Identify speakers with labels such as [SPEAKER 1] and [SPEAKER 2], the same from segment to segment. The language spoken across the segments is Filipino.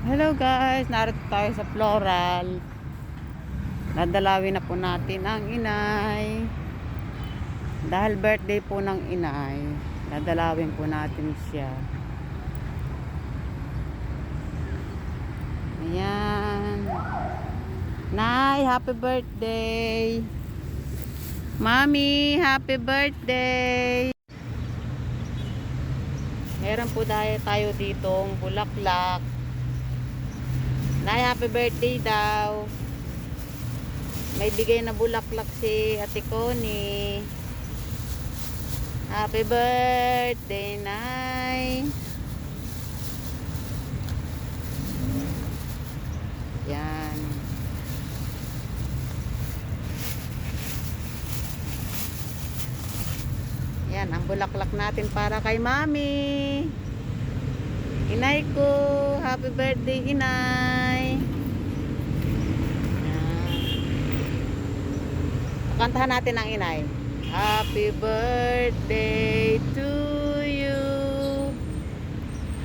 [SPEAKER 1] Hello guys, narito tayo sa Floral. Dadalawin na po natin ang inay. Dahil birthday po ng inay, dadalawin po natin siya. Ayan. Nay, happy birthday. Mami, happy birthday. Meron po tayo ditong bulaklak. Nay, happy birthday daw. May bigay na bulaklak si Ate Connie. Happy birthday, Nay. Yan. Yan, ang bulaklak natin para kay Mami. Inay ko, happy birthday, inay. Kantahan natin ang inay. Happy birthday to you.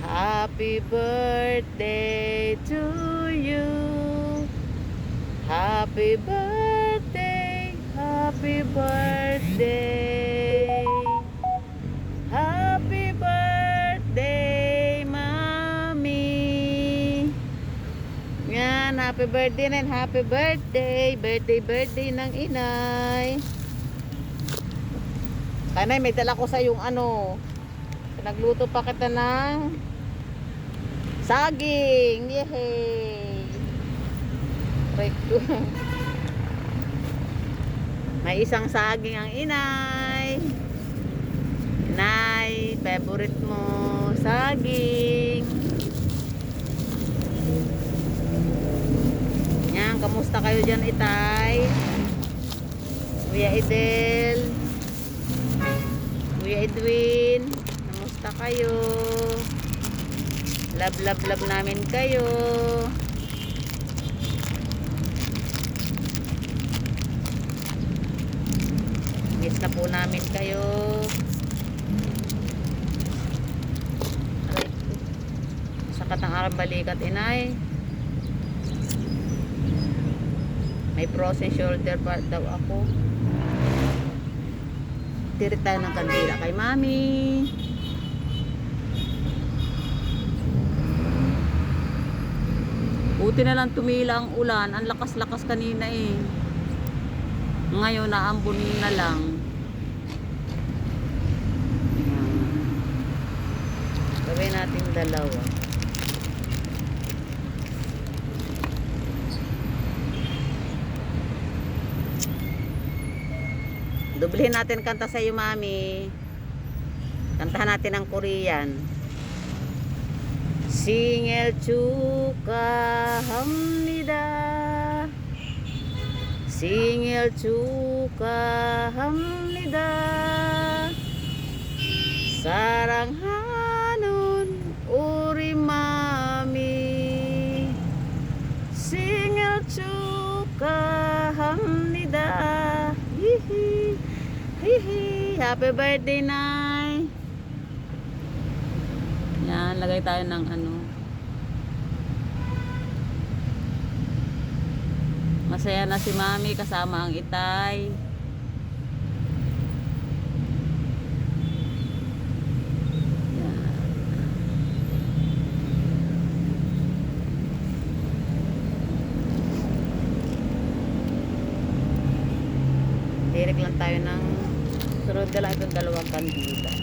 [SPEAKER 1] Happy birthday to you. Happy birthday, happy birthday. Happy birthday, Mami. Yan, happy birthday and happy birthday. Birthday ng inay. Kanay, may dala ko sa yung ano. Nagluto pa kita ng saging. Yehey. Recto. May isang saging ang inay. Inay, favorite mo saging. Yan, kamusta kayo dyan, itay? Kuya Edel, Kuya Edwin, kamusta kayo? Love namin kayo. Miss na po namin kayo. Sakat ang arang balikat, inay. May frozen shoulder part daw ako. Tirit tayo ng kandila kay Mami. Buti na lang tumila ang ulan. Ang lakas-lakas kanina eh. Ngayon naambon na lang. Gawin natin dalawa. Doblehin natin kanta sa iyo, Mami. Kantahan natin ang Korean. Singel 축하합니다. Singel 축하합니다. 사랑하는 우리 Mami. Singel 축하합니다. Hihi. Hihi. Happy birthday, Nay. Yan, lagay tayo ng ano. Masaya na si Mami kasama ang itay. Yan. Direct lang tayo ng sunod ka lang itong dalawang kandila.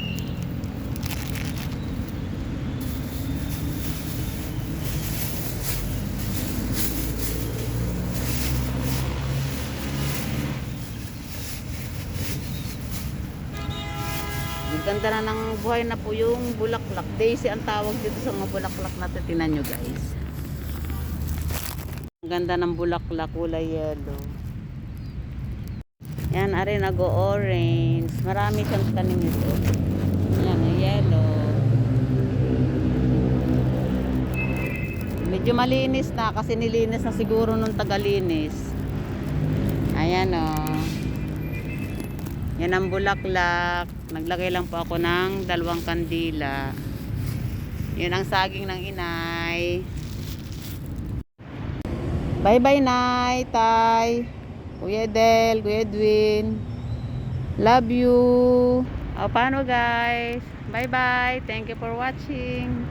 [SPEAKER 1] Ganda na ng buhay na po yung bulaklak. Daisy ang tawag dito sa mga bulaklak natin. Tingnan nyo, guys. Ang ganda ng bulaklak, kulay yellow. Yan, ari nag-orange. Marami siyang tanim nito. Yan, yellow. Medyo malinis na kasi nilinis na siguro nung tagalinis. Ayan o. Yan ang bulaklak. Naglagay lang po ako ng 2 kandila. Yun ang saging ng inay. Bye-bye, Nay, Tay, Kuya Del, Kuya Edwin. Love you. O, paano guys? Bye-bye. Thank you for watching.